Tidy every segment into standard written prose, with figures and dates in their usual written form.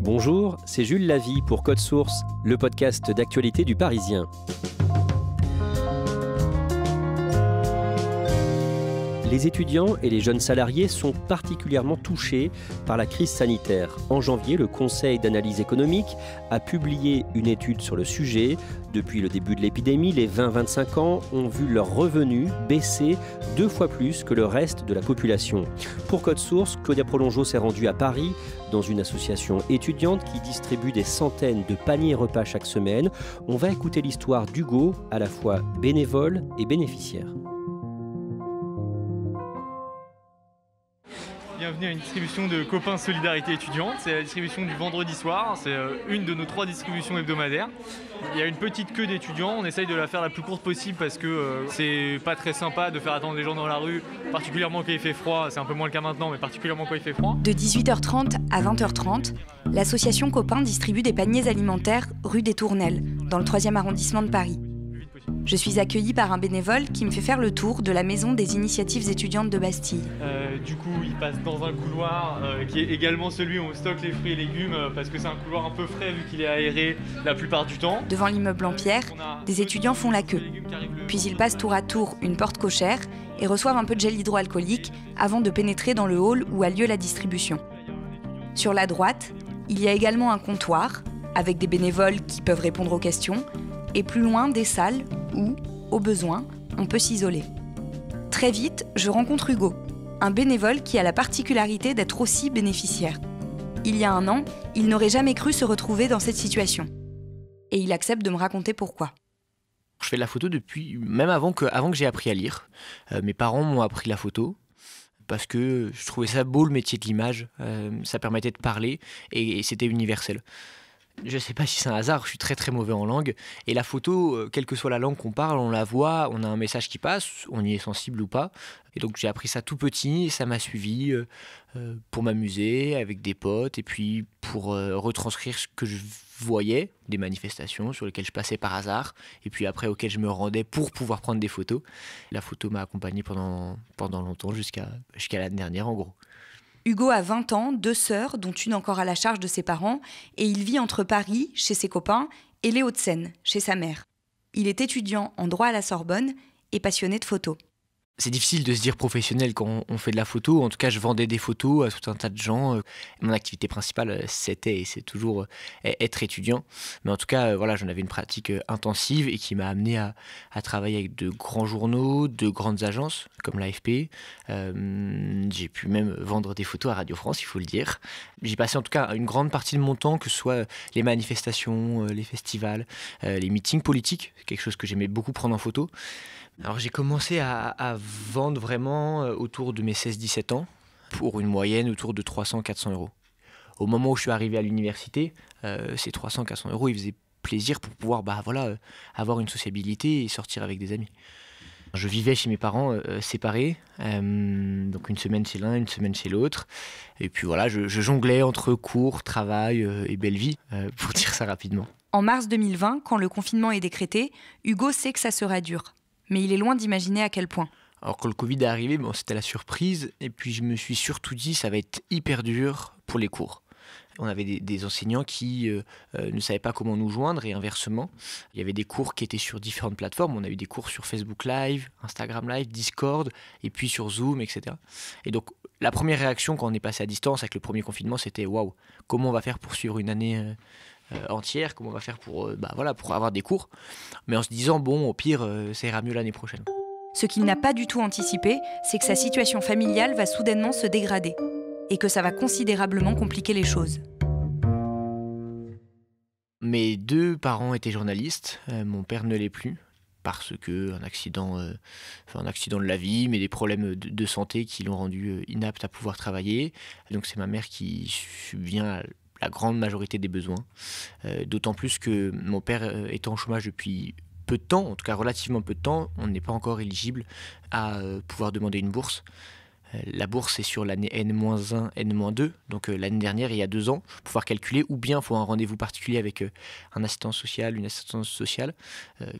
Bonjour, c'est Jules Lavie pour Code Source, le podcast d'actualité du Parisien. Les étudiants et les jeunes salariés sont particulièrement touchés par la crise sanitaire. En janvier, le Conseil d'analyse économique a publié une étude sur le sujet. Depuis le début de l'épidémie, les 20-25 ans ont vu leurs revenus baisser 2 fois plus que le reste de la population. Pour Code Source, Claudia Prolongeau s'est rendue à Paris dans une association étudiante qui distribue des centaines de paniers repas chaque semaine. On va écouter l'histoire d'Hugo, à la fois bénévole et bénéficiaire. Bienvenue à une distribution de Copains Solidarité Étudiante. C'est la distribution du vendredi soir. C'est une de nos 3 distributions hebdomadaires. Il y a une petite queue d'étudiants. On essaye de la faire la plus courte possible parce que c'est pas très sympa de faire attendre les gens dans la rue, particulièrement quand il fait froid. C'est un peu moins le cas maintenant, mais particulièrement quand il fait froid. De 18h30 à 20h30, l'association Copains distribue des paniers alimentaires rue des Tournelles, dans le 3e arrondissement de Paris. Je suis accueillie par un bénévole qui me fait faire le tour de la maison des initiatives étudiantes de Bastille. Du coup, il passe dans un couloir qui est également celui où on stocke les fruits et légumes parce que c'est un couloir un peu frais vu qu'il est aéré la plupart du temps. Devant l'immeuble en pierre, des étudiants font la queue. Puis ils passent tour à tour une porte cochère et reçoivent un peu de gel hydroalcoolique avant de pénétrer dans le hall où a lieu la distribution. Sur la droite, il y a également un comptoir avec des bénévoles qui peuvent répondre aux questions et plus loin des salles où, au besoin, on peut s'isoler. Très vite, je rencontre Hugo, un bénévole qui a la particularité d'être aussi bénéficiaire. Il y a 1 an, il n'aurait jamais cru se retrouver dans cette situation. Et il accepte de me raconter pourquoi. Je fais de la photo depuis, même avant que j'ai appris à lire. Mes parents m'ont appris la photo parce que je trouvais ça beau le métier de l'image. Ça permettait de parler et c'était universel. Je ne sais pas si c'est un hasard, je suis très très mauvais en langue. Et la photo, quelle que soit la langue qu'on parle, on la voit, on a un message qui passe, on y est sensible ou pas. Et donc j'ai appris ça tout petit et ça m'a suivi pour m'amuser avec des potes et puis pour retranscrire ce que je voyais, des manifestations sur lesquelles je passais par hasard et puis après auxquelles je me rendais pour pouvoir prendre des photos. La photo m'a accompagné pendant longtemps, jusqu'à l'année dernière en gros. Hugo a 20 ans, 2 sœurs, dont une encore à la charge de ses parents, et il vit entre Paris, chez ses copains, et les Hauts-de-Seine, chez sa mère. Il est étudiant en droit à la Sorbonne et passionné de photos. C'est difficile de se dire professionnel quand on fait de la photo. En tout cas, je vendais des photos à tout un tas de gens. Mon activité principale, c'était et c'est toujours être étudiant. Mais en tout cas, voilà, j'en avais une pratique intensive et qui m'a amené à travailler avec de grands journaux, de grandes agences comme l'AFP. J'ai pu même vendre des photos à Radio France, il faut le dire. J'ai passé en tout cas une grande partie de mon temps, que ce soit les manifestations, les festivals, les meetings politiques, quelque chose que j'aimais beaucoup prendre en photo. Alors j'ai commencé à vendre vraiment autour de mes 16-17 ans pour une moyenne autour de 300-400 euros. Au moment où je suis arrivé à l'université, ces 300-400 euros, ils faisaient plaisir pour pouvoir avoir une sociabilité et sortir avec des amis. Je vivais chez mes parents séparés, donc une semaine chez l'un, une semaine chez l'autre. Et puis voilà, je jonglais entre cours, travail et belle vie, pour dire ça rapidement. En mars 2020, quand le confinement est décrété, Hugo sait que ça sera dur. Mais il est loin d'imaginer à quel point. Alors quand le Covid est arrivé, c'était la surprise. Et puis je me suis surtout dit, ça va être hyper dur pour les cours. On avait des enseignants qui ne savaient pas comment nous joindre et inversement. Il y avait des cours qui étaient sur différentes plateformes. On a eu des cours sur Facebook Live, Instagram Live, Discord et puis sur Zoom, etc. Et donc la première réaction quand on est passé à distance avec le premier confinement, c'était « Waouh, comment on va faire pour suivre une année entière, comment on va faire pour avoir des cours ?» Mais en se disant « Bon, au pire, ça ira mieux l'année prochaine. » Ce qu'il n'a pas du tout anticipé, c'est que sa situation familiale va soudainement se dégrader et que ça va considérablement compliquer les choses. Mes 2 parents étaient journalistes, mon père ne l'est plus, parce que un accident de la vie, mais des problèmes de santé qui l'ont rendu inapte à pouvoir travailler. Donc c'est ma mère qui subvient à la grande majorité des besoins, d'autant plus que mon père étant au chômage depuis peu de temps, en tout cas relativement peu de temps, on n'est pas encore éligible à pouvoir demander une bourse. La bourse est sur l'année N-1, N-2, donc l'année dernière, il y a 2 ans, pour pouvoir calculer, ou bien il faut un rendez-vous particulier avec un assistant social, une assistante sociale,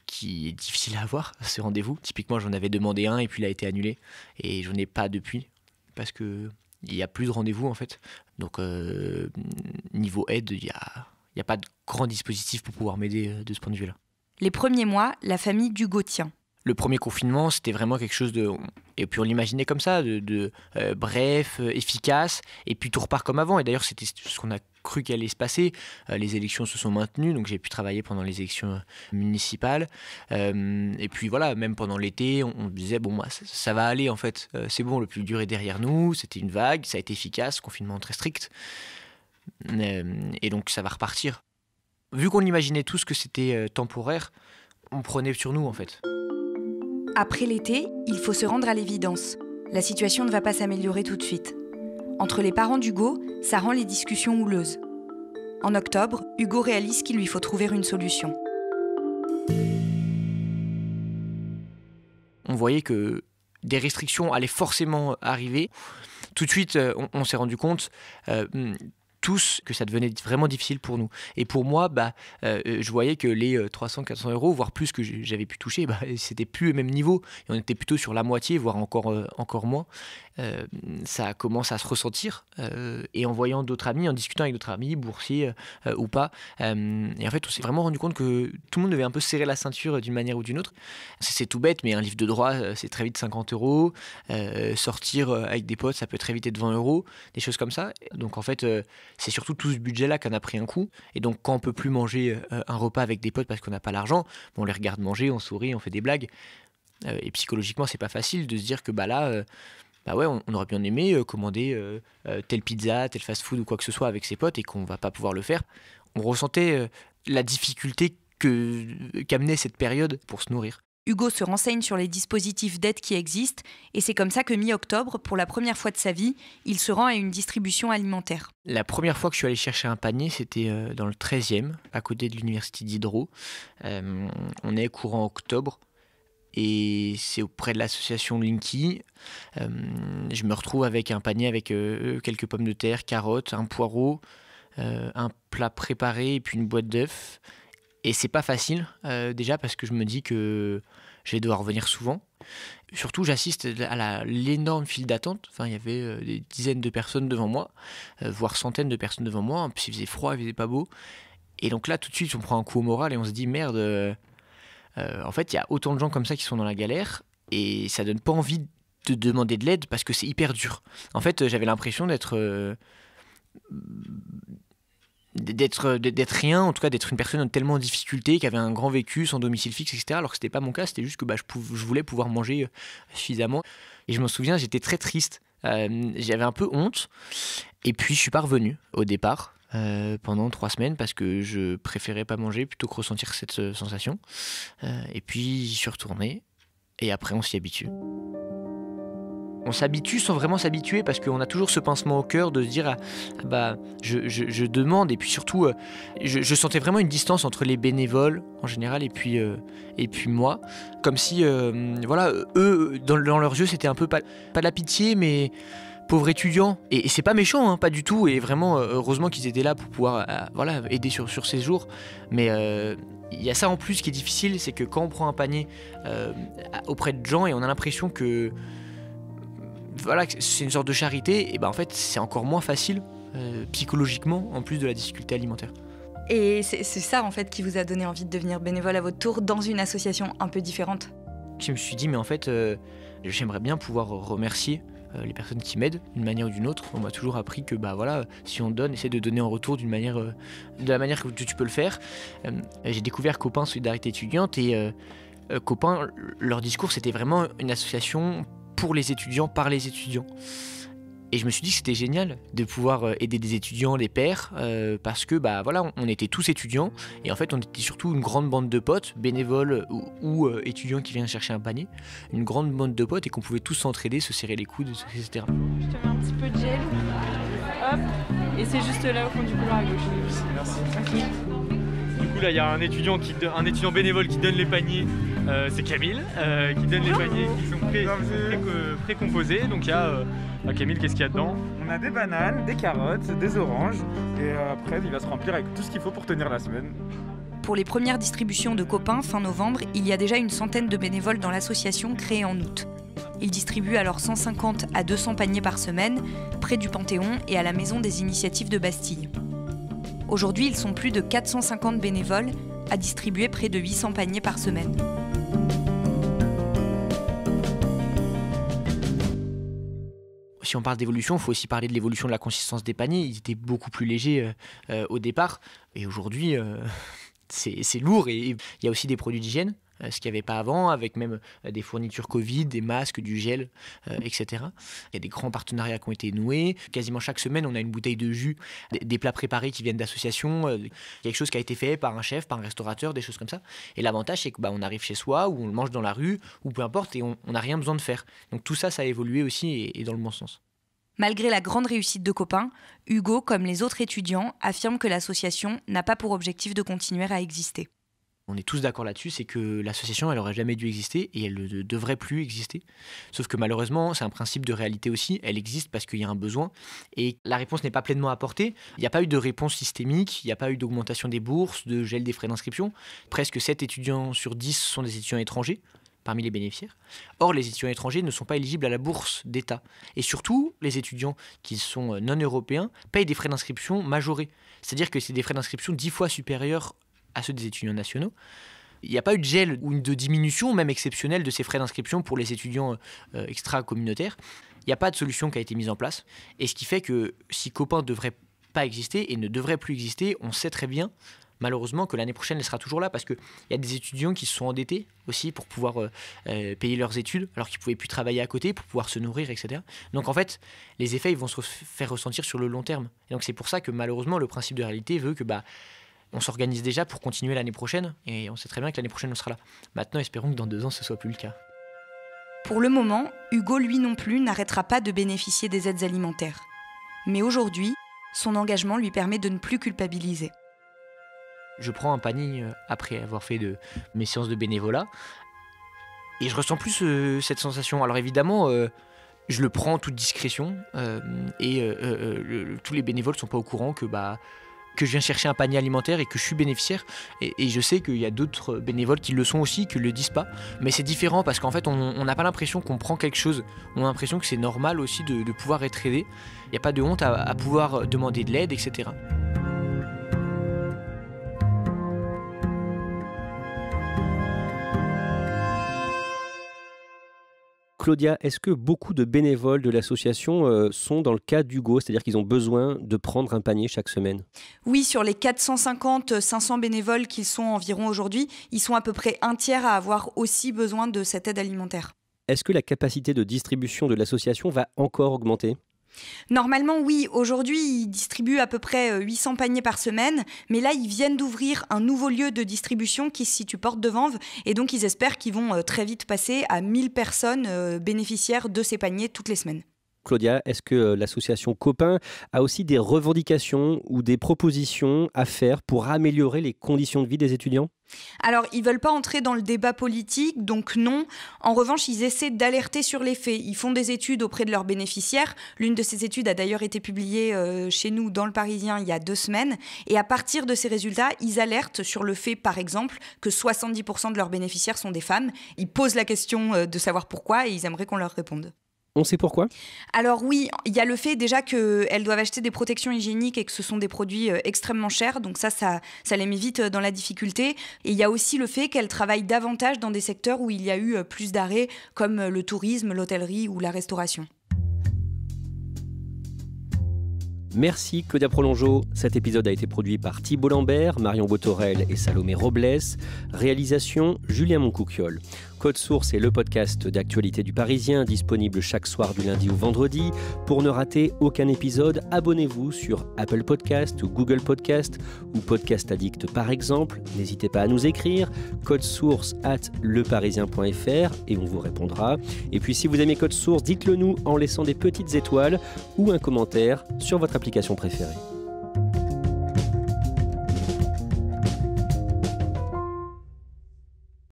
qui est difficile à avoir, ce rendez-vous. Typiquement, j'en avais demandé un et puis il a été annulé, et je n'en ai pas depuis, parce que il n'y a plus de rendez-vous en fait. Donc niveau aide, il n'y a pas de grand dispositif pour pouvoir m'aider de ce point de vue-là. Les premiers mois, la famille d'Hugo tient. Le premier confinement, c'était vraiment quelque chose de... Et puis on l'imaginait comme ça, bref, efficace, et puis tout repart comme avant. Et d'ailleurs, c'était ce qu'on a cru qu'il allait se passer. Les élections se sont maintenues, donc j'ai pu travailler pendant les élections municipales. Et puis voilà, même pendant l'été, on disait, bon, ça va aller en fait. C'est bon, le plus dur est derrière nous, c'était une vague, ça a été efficace, confinement très strict. Et donc ça va repartir. Vu qu'on imaginait tous que c'était temporaire, on prenait sur nous en fait. Après l'été, il faut se rendre à l'évidence. La situation ne va pas s'améliorer tout de suite. Entre les parents d'Hugo, ça rend les discussions houleuses. En octobre, Hugo réalise qu'il lui faut trouver une solution. On voyait que des restrictions allaient forcément arriver. Tout de suite, on s'est rendu compte tous que ça devenait vraiment difficile pour nous. Et pour moi, je voyais que les 300-400 €, voire plus que j'avais pu toucher, c'était plus au même niveau. Et on était plutôt sur la moitié, voire encore moins. Ça commence à se ressentir. Et en voyant d'autres amis, en discutant avec d'autres amis, boursiers ou pas. Et en fait, on s'est vraiment rendu compte que tout le monde devait un peu serrer la ceinture d'une manière ou d'une autre. C'est tout bête, mais un livre de droit, c'est très vite 50 €. Sortir avec des potes, ça peut très vite être 20 €. Des choses comme ça. Donc en fait, c'est surtout tout ce budget-là qu'on a pris un coup. Et donc quand on peut plus manger un repas avec des potes parce qu'on n'a pas l'argent, on les regarde manger, on sourit, on fait des blagues. Et psychologiquement, c'est pas facile de se dire que on aurait bien aimé commander telle pizza, tel fast-food ou quoi que ce soit avec ses potes et qu'on va pas pouvoir le faire. On ressentait la difficulté qu'amenait cette période pour se nourrir. Hugo se renseigne sur les dispositifs d'aide qui existent et c'est comme ça que mi-octobre, pour la première fois de sa vie, il se rend à une distribution alimentaire. La première fois que je suis allé chercher un panier, c'était dans le 13e, à côté de l'université d'Hydro. On est courant octobre et c'est auprès de l'association Linky. Je me retrouve avec un panier avec quelques pommes de terre, carottes, un poireau, un plat préparé et puis une boîte d'œufs. Et c'est pas facile, déjà parce que je me dis que je vais devoir revenir souvent. Surtout, j'assiste à l'énorme file d'attente. Enfin, il y avait des dizaines de personnes devant moi, voire centaines de personnes devant moi. En plus, il faisait froid, il faisait pas beau. Et donc là, tout de suite, on prend un coup au moral et on se dit, merde, en fait, il y a autant de gens comme ça qui sont dans la galère et ça donne pas envie de demander de l'aide parce que c'est hyper dur. En fait, j'avais l'impression d'être rien, en tout cas d'être une personne tellement en difficulté, qui avait un grand vécu, sans domicile fixe, etc. Alors que c'était pas mon cas, c'était juste que je voulais pouvoir manger suffisamment. Et je m'en souviens, j'étais très triste, j'avais un peu honte. Et puis je suis pas revenu au départ pendant 3 semaines parce que je préférais pas manger plutôt que ressentir cette sensation. Et puis j'y suis retourné et après on s'y habitue. On s'habitue sans vraiment s'habituer parce qu'on a toujours ce pincement au cœur de se dire je demande. Et puis surtout je sentais vraiment une distance entre les bénévoles en général et puis moi, comme si eux dans leurs yeux c'était un peu pas de la pitié mais pauvres étudiants. Et c'est pas méchant, pas du tout, et vraiment heureusement qu'ils étaient là pour pouvoir aider sur ces jours. Mais il y a ça en plus qui est difficile, c'est que quand on prend un panier auprès de gens et on a l'impression que c'est une sorte de charité, et en fait c'est encore moins facile psychologiquement en plus de la difficulté alimentaire. Et c'est ça en fait qui vous a donné envie de devenir bénévole à votre tour dans une association un peu différente? Je me suis dit mais en fait j'aimerais bien pouvoir remercier les personnes qui m'aident d'une manière ou d'une autre. On m'a toujours appris que si on donne, essaie de donner en retour de la manière que tu peux le faire. J'ai découvert Copain Solidarité Étudiante et Copain, leur discours c'était vraiment une association pour les étudiants, par les étudiants. Et je me suis dit que c'était génial de pouvoir aider des étudiants, les pairs, parce que on était tous étudiants et en fait on était surtout une grande bande de potes, bénévoles ou étudiants qui viennent chercher un panier, une grande bande de potes et qu'on pouvait tous s'entraider, se serrer les coudes, etc. Je te mets un petit peu de gel, hop, et c'est juste là au fond du couloir à gauche. Merci. Okay. Du coup là il y a un étudiant bénévole qui donne les paniers, c'est Camille, qui donne les paniers qui sont précomposés. Donc il y a Camille, qu'est-ce qu'il y a dedans? On a des bananes, des carottes, des oranges et après il va se remplir avec tout ce qu'il faut pour tenir la semaine. Pour les premières distributions de Copain fin novembre, il y a déjà une centaine de bénévoles dans l'association créée en août. Ils distribuent alors 150 à 200 paniers par semaine, près du Panthéon et à la Maison des Initiatives de Bastille. Aujourd'hui, ils sont plus de 450 bénévoles à distribuer près de 800 paniers par semaine. Si on parle d'évolution, il faut aussi parler de l'évolution de la consistance des paniers. Ils étaient beaucoup plus légers au départ. Et aujourd'hui, c'est lourd. Et il y a aussi des produits d'hygiène, ce qu'il n'y avait pas avant, avec même des fournitures Covid, des masques, du gel, etc. Il y a des grands partenariats qui ont été noués. Quasiment chaque semaine, on a une bouteille de jus, des plats préparés qui viennent d'associations, quelque chose qui a été fait par un chef, par un restaurateur, des choses comme ça. Et l'avantage, c'est qu'on arrive chez soi, ou on le mange dans la rue, ou peu importe, et on n'a rien besoin de faire. Donc tout ça, ça a évolué aussi et dans le bon sens. Malgré la grande réussite de Copain, Hugo, comme les autres étudiants, affirme que l'association n'a pas pour objectif de continuer à exister. On est tous d'accord là-dessus, c'est que l'association, elle n'aurait jamais dû exister et elle ne devrait plus exister. Sauf que malheureusement, c'est un principe de réalité aussi, elle existe parce qu'il y a un besoin et la réponse n'est pas pleinement apportée. Il n'y a pas eu de réponse systémique, il n'y a pas eu d'augmentation des bourses, de gel des frais d'inscription. Presque 7 étudiants sur 10 sont des étudiants étrangers parmi les bénéficiaires. Or, les étudiants étrangers ne sont pas éligibles à la bourse d'État. Et surtout, les étudiants qui sont non-européens payent des frais d'inscription majorés. C'est-à-dire que c'est des frais d'inscription 10 fois supérieurs à ceux des étudiants nationaux. Il n'y a pas eu de gel ou de diminution, même exceptionnelle, de ces frais d'inscription pour les étudiants extra-communautaires. Il n'y a pas de solution qui a été mise en place. Et ce qui fait que si Copain ne devrait pas exister et ne devrait plus exister, on sait très bien, malheureusement, que l'année prochaine, elle sera toujours là parce qu'il y a des étudiants qui se sont endettés aussi pour pouvoir payer leurs études alors qu'ils ne pouvaient plus travailler à côté pour pouvoir se nourrir, etc. Donc en fait, les effets ils vont se faire ressentir sur le long terme. Et donc c'est pour ça que malheureusement, le principe de réalité veut que on s'organise déjà pour continuer l'année prochaine et on sait très bien que l'année prochaine, on sera là. Maintenant, espérons que dans 2 ans, ce ne soit plus le cas. Pour le moment, Hugo, lui non plus, n'arrêtera pas de bénéficier des aides alimentaires. Mais aujourd'hui, son engagement lui permet de ne plus culpabiliser. Je prends un panier après avoir fait mes séances de bénévolat et je ressens plus cette sensation. Alors évidemment, je le prends en toute discrétion et tous les bénévoles ne sont pas au courant que je viens chercher un panier alimentaire et que je suis bénéficiaire. Et je sais qu'il y a d'autres bénévoles qui le sont aussi, qui ne le disent pas. Mais c'est différent parce qu'en fait, on n'a pas l'impression qu'on prend quelque chose. On a l'impression que c'est normal aussi de pouvoir être aidé. Il n'y a pas de honte à pouvoir demander de l'aide, etc. Claudia, est-ce que beaucoup de bénévoles de l'association sont dans le cas d'Hugo, c'est-à-dire qu'ils ont besoin de prendre un panier chaque semaine? Oui, sur les 450-500 bénévoles qu'ils sont environ aujourd'hui, ils sont à peu près un tiers à avoir aussi besoin de cette aide alimentaire. Est-ce que la capacité de distribution de l'association va encore augmenter ? Normalement, oui. Aujourd'hui, ils distribuent à peu près 800 paniers par semaine. Mais là, ils viennent d'ouvrir un nouveau lieu de distribution qui se situe porte de Vanves. Et donc, ils espèrent qu'ils vont très vite passer à 1000 personnes bénéficiaires de ces paniers toutes les semaines. Claudia, est-ce que l'association Copain a aussi des revendications ou des propositions à faire pour améliorer les conditions de vie des étudiants ? Alors, ils ne veulent pas entrer dans le débat politique, donc non. En revanche, ils essaient d'alerter sur les faits. Ils font des études auprès de leurs bénéficiaires. L'une de ces études a d'ailleurs été publiée chez nous dans Le Parisien il y a 2 semaines. Et à partir de ces résultats, ils alertent sur le fait, par exemple, que 70% de leurs bénéficiaires sont des femmes. Ils posent la question de savoir pourquoi et ils aimeraient qu'on leur réponde. On sait pourquoi ? Alors oui, il y a le fait déjà qu'elles doivent acheter des protections hygiéniques et que ce sont des produits extrêmement chers. Donc ça les met vite dans la difficulté. Et il y a aussi le fait qu'elles travaillent davantage dans des secteurs où il y a eu plus d'arrêts, comme le tourisme, l'hôtellerie ou la restauration. Merci Claudia Prolongeau. Cet épisode a été produit par Thibault Lambert, Marion Botorel et Salomé Robles. Réalisation Julien Moncouquiol. Code Source est le podcast d'actualité du Parisien, disponible chaque soir du lundi au vendredi. Pour ne rater aucun épisode, abonnez-vous sur Apple Podcast ou Google Podcast ou Podcast Addict par exemple. N'hésitez pas à nous écrire codesource@leparisien.fr et on vous répondra. Et puis si vous aimez Code Source, dites-le nous en laissant des petites étoiles ou un commentaire sur votre application préférée.